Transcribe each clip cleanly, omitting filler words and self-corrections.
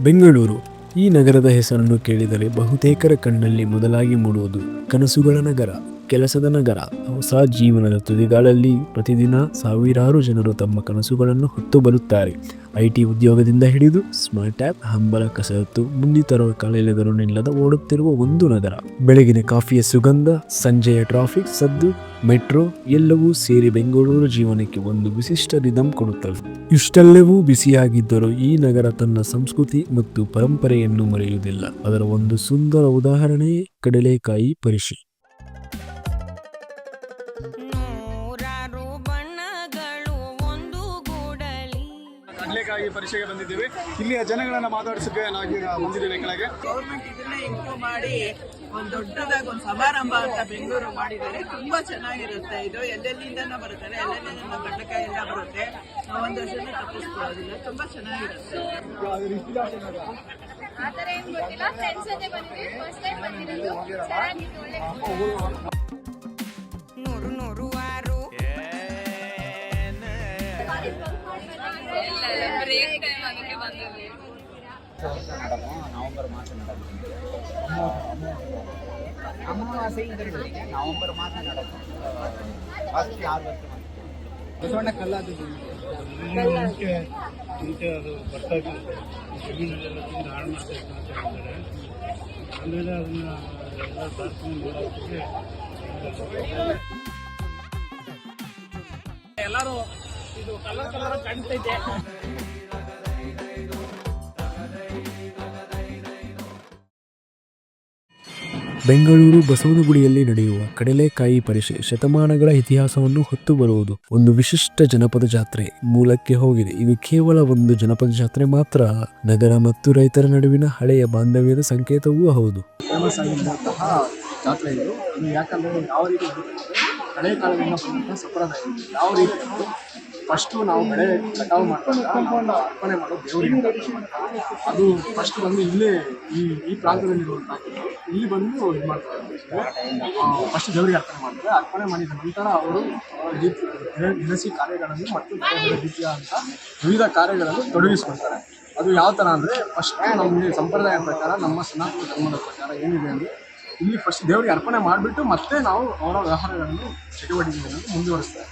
ಬೆಂಗಳೂರು ಈ ನಗರದ ಹೆಸರನ್ನು ಕೇಳಿದರೆ ಬಹುತೇಕರ ಕಣ್ಣಲ್ಲಿ ಮೊದಲಾಗಿ ಮೂಡುವುದು ಕನಸುಗಳ ನಗರ, ಕೆಲಸದ ನಗರ, ಹೊಸ ಜೀವನದ ತುದಿಗಾಲಲ್ಲಿ ಪ್ರತಿದಿನ ಸಾವಿರಾರು ಜನರು ತಮ್ಮ ಕನಸುಗಳನ್ನು ಹೊತ್ತು ಬರುತ್ತಾರೆ. IT ಉದ್ಯೋಗದಿಂದ ಹಿಡಿದು ಸ್ಮಾರ್ಟ್ ಆ್ಯಪ್, ಹಂಬಲ ಕಸರತ್ತು, ಮುಂದಿತರುವ ಕಾಲೆಳೆದರನ್ನಿಲ್ಲದ ಓಡುತ್ತಿರುವ ಒಂದು ನಗರ. ಬೆಳಗಿನ ಕಾಫಿಯ ಸುಗಂಧ, ಸಂಜೆಯ ಟ್ರಾಫಿಕ್ ಸದ್ದು, ಮೆಟ್ರೋ ಎಲ್ಲವೂ ಸೇರಿ ಬೆಂಗಳೂರು ಜೀವನಕ್ಕೆ ಒಂದು ವಿಶಿಷ್ಟ ರಿದಮ್ ಕೊಡುತ್ತವೆ. ಇಷ್ಟೆಲ್ಲವೂ ಬಿಸಿಯಾಗಿದ್ದರೂ ಈ ನಗರ ತನ್ನ ಸಂಸ್ಕೃತಿ ಮತ್ತು ಪರಂಪರೆಯನ್ನು ಮರೆಯುವುದಿಲ್ಲ. ಅದರ ಒಂದು ಸುಂದರ ಉದಾಹರಣೆಯೇ ಕಡಲೆಕಾಯಿ ಪರಿಷೆ. ಕಡಲೆಕಾಯಿ ಪರಿಷೆಗೆ ಬಂದಿದ್ದೀವಿ. ಇಲ್ಲಿಯ ಜನಗಳನ್ನ ಮಾತಾಡಿಸೋಕೆ ನಾವು ಬಂದಿದ್ದೇವೆ ಕೆಳಗೆ. ಗೌರ್ಮೆಂಟ್ ಇದನ್ನ ಇಂಪ್ರೂವ್ ಮಾಡಿ ಒಂದು ದೊಡ್ಡದಾಗಿ ಒಂದು ಸಮಾರಂಭ ಅಂತ ಬೆಂಗಳೂರು ಮಾಡಿದ್ದಾರೆ. ತುಂಬಾ ಚೆನ್ನಾಗಿರುತ್ತೆ. ಇದು ಎಲ್ಲೆಲ್ಲಿಂದ ಬರ್ತಾರೆ, ಎಲ್ಲೆಲ್ಲಿಂದ ಕಡಲೆಕಾಯಿ ಎಲ್ಲ ಬರುತ್ತೆ. ನಾವು ಒಂದು ವರ್ಷನೂ ತಪ್ಪಿಸ್ಕೊಳ್ಳೋದಿಲ್ಲ. ತುಂಬಾ ಚೆನ್ನಾಗಿರುತ್ತೆ. ಆ ಥರ ಏನು ಗೊತ್ತಿಲ್ಲ. ಫ್ರೆಂಡ್ಸ್ ಜೊತೆ ಬಂದ್ವಿ, ಫಸ್ಟ್ ಟೈಮ್ ಬಂದಿರೋದು. ಚೆನ್ನಾಗಿತ್ತು, ಒಳ್ಳೆ ಬ್ರೇಕ್ ಟೈಮ್ ಅದಕ್ಕೆ ಬಂದಿದ್ವಿ. ನವೆಂಬರ್ ಮಾಸ ಅಮಾವಾಸ್ಯೆ ನವೆಂಬರ್ ಮಾಸ ನಡೆದು ಫಸ್ಟ್ 6 ವರ್ಷ ಬಸವಣ್ಣ ಕಲ್ಲಾದದ್ದು ಅದು ಬರ್ತಾಗಿ ಜಮೀನಲ್ಲೆಲ್ಲ ತಿಂದು ಹಾಳು ಮಾಡ್ತಾ ಇದ್ದಾರೆ. ಅಂದರೆ ಅದನ್ನ ಎಲ್ಲ ಪ್ರಾರ್ಥನೆ ಮಾಡೋದಕ್ಕೆ ಎಲ್ಲರೂ ಇದು ಕಲರ್ ಕಾಣಿಸ್ತೈತೆ. ಬೆಂಗಳೂರು ಬಸವನಗುಡಿಯಲ್ಲಿ ನಡೆಯುವ ಕಡಲೆಕಾಯಿ ಪರಿಷೆ ಶತಮಾನಗಳ ಇತಿಹಾಸವನ್ನು ಹೊತ್ತು ಬರುವುದು ಒಂದು ವಿಶಿಷ್ಟ ಜನಪದ ಜಾತ್ರೆ. ಮೂಲಕ್ಕೆ ಹೋಗಿದೆ. ಇದು ಕೇವಲ ಒಂದು ಜನಪದ ಜಾತ್ರೆ ಮಾತ್ರ, ನಗರ ಮತ್ತು ರೈತರ ನಡುವಿನ ಹಳೆಯ ಬಾಂಧವ್ಯದ ಸಂಕೇತವೂ ಹೌದು. ಫೇಮಸ್ ಆಗಿರುವಂತಹ ಜಾತ್ರೆ ಇದು. ಅದು ಯಾಕಂದರೆ ಯಾವ ರೀತಿ ಹಳೆ ಕಾಲದಿಂದ ಬಂದಂಥ ಸಂಪ್ರದಾಯ ಇದು. ಯಾವ ರೀತಿ ಅಂದರೆ ಫಸ್ಟು ನಾವು ಬೆಳೆ ಕಟಾವು ಮಾಡುವಾಗ ನಾವು ಅರ್ಪಣೆ ಮಾಡೋ ದೇವರಿಗೆ ಅದು ಫಸ್ಟ್ ಬಂದು ಇಲ್ಲೇ ಈ ಪ್ರಾಂತದಲ್ಲಿರುವಂಥ ಇಲ್ಲಿ ಬಂದು ಇದು ಮಾಡ್ತಾರೆ. ಫಸ್ಟ್ ದೇವರಿಗೆ ಅರ್ಪಣೆ ಮಾಡ್ತಾರೆ. ಅರ್ಪಣೆ ಮಾಡಿದ ನಂತರ ಅವರು ದಿನಸಿ ಕಾರ್ಯಗಳನ್ನು ಮತ್ತು ಬೇರೆ ಬೇರೆ ರೀತಿಯಾದಂಥ ವಿವಿಧ ಕಾರ್ಯಗಳನ್ನು ತೊಡಗಿಸ್ಕೊಳ್ತಾರೆ. ಅದು ಯಾವ ಥರ ಅಂದರೆ ಫಸ್ಟ್ ನಮಗೆ ಸಂಪ್ರದಾಯ ಪ್ರಕಾರ, ನಮ್ಮ ಸನಾತನ ಧರ್ಮದ ಪ್ರಕಾರ ಏನಿದೆ ಅಂದರೆ ಇಲ್ಲಿ ಫಸ್ಟ್ ದೇವರಿಗೆ ಅರ್ಪಣೆ ಮಾಡಿಬಿಟ್ಟು ಮತ್ತೆ ನಾವು ಅವರ ವ್ಯವಹಾರಗಳನ್ನು ಚಟುವಟಿಕೆಗಳನ್ನು ಮುಂದುವರಿಸ್ತಾರೆ.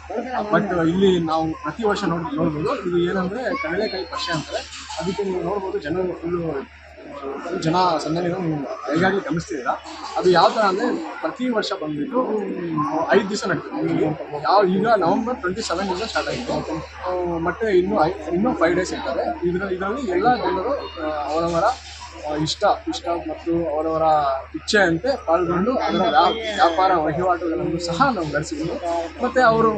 ಬಟ್ ಇಲ್ಲಿ ನಾವು ಪ್ರತಿ ವರ್ಷ ನೋಡ್ಬೋದು. ಇದು ಏನಂದರೆ ಕಡಲೆಕಾಯಿ ಪರಿಷೆ ಅಂತಾರೆ. ಅದಕ್ಕೆ ನೀವು ನೋಡ್ಬೋದು ಜನರು ಜನ ಸಂದಣಿನ ಹೇಗಾಗಿ ಗಮನಿಸ್ತಿದ್ದೀರಾ. ಅದು ಯಾವ ಥರ ಅಂದರೆ ಪ್ರತಿ ವರ್ಷ ಬಂದುಬಿಟ್ಟು 5 ದಿವಸ ನಡೀತದೆ. ಈಗ ನವೆಂಬರ್ 27 ಸ್ಟಾರ್ಟ್ ಆಯಿತು. ಮತ್ತು ಇನ್ನೂ 5 ಡೇಸ್ ಇರ್ತದೆ. ಇದರಲ್ಲಿ ಎಲ್ಲ ಜನರು ಅವರವರ ಇಷ್ಟ ಮತ್ತು ಅವರವರ ಇಚ್ಛೆಯಂತೆ ಪಾಲ್ಗೊಂಡು ಅದರ ವ್ಯಾಪಾರ ವಹಿವಾಟುಗಳನ್ನು ಸಹ ನಾವು ನಡೆಸಿದ್ದೀವಿ. ಮತ್ತು ಅವರು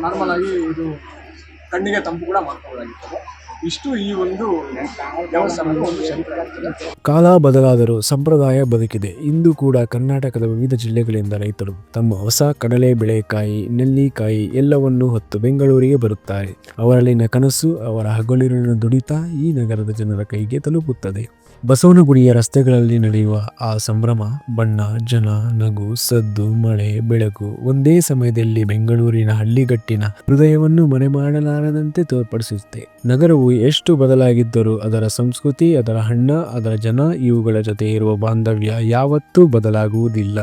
ನಾರ್ಮಲ್ ಆಗಿ ಇದು ಕಣ್ಣಿಗೆ ತಂಪು ಕೂಡ ಮಾಡ್ಕೊಳ್ಳಾಗಿರ್ತದೆ. ಇಷ್ಟು ಈ ಒಂದು ದೇವಸ್ಥಾನದ ಒಂದು ಶರೀರ. ಕಾಲ ಬದಲಾದರೂ ಸಂಪ್ರದಾಯ ಬದುಕಿದೆ. ಇಂದು ಕೂಡ ಕರ್ನಾಟಕದ ವಿವಿಧ ಜಿಲ್ಲೆಗಳಿಂದ ರೈತರು ತಮ್ಮ ಹೊಸ ಕಡಲೆ ಬೆಳೆಕಾಯಿ, ನೆಲ್ಲಿಕಾಯಿ ಎಲ್ಲವನ್ನೂ ಹೊತ್ತು ಬೆಂಗಳೂರಿಗೆ ಬರುತ್ತಾರೆ. ಅವರಲ್ಲಿನ ಕನಸು, ಅವರ ಹಗಲಿನ ದುಡಿತ ಈ ನಗರದ ಜನರ ಕೈಗೆ ತಲುಪುತ್ತದೆ. ಬಸವನಗುಡಿಯ ರಸ್ತೆಗಳಲ್ಲಿ ನಡೆಯುವ ಆ ಸಂಭ್ರಮ, ಬಣ್ಣ, ಜನ, ನಗು, ಸದ್ದು, ಮಳೆ, ಬೆಳಕು ಒಂದೇ ಸಮಯದಲ್ಲಿ ಬೆಂಗಳೂರಿನ ಹಳ್ಳಿಗಟ್ಟಿನ ಹೃದಯವನ್ನು ಮರೆಮಾಡಲಾರದಂತೆ ತೋರ್ಪಡಿಸುತ್ತೆ. ನಗರವು ಎಷ್ಟು ಬದಲಾಗಿದ್ದರೂ ಅದರ ಸಂಸ್ಕೃತಿ, ಅದರ ಹಣ್ಣ, ಅದರ ಜನ, ಇವುಗಳ ಜೊತೆ ಇರುವ ಬಾಂಧವ್ಯ ಯಾವತ್ತೂ ಬದಲಾಗುವುದಿಲ್ಲ.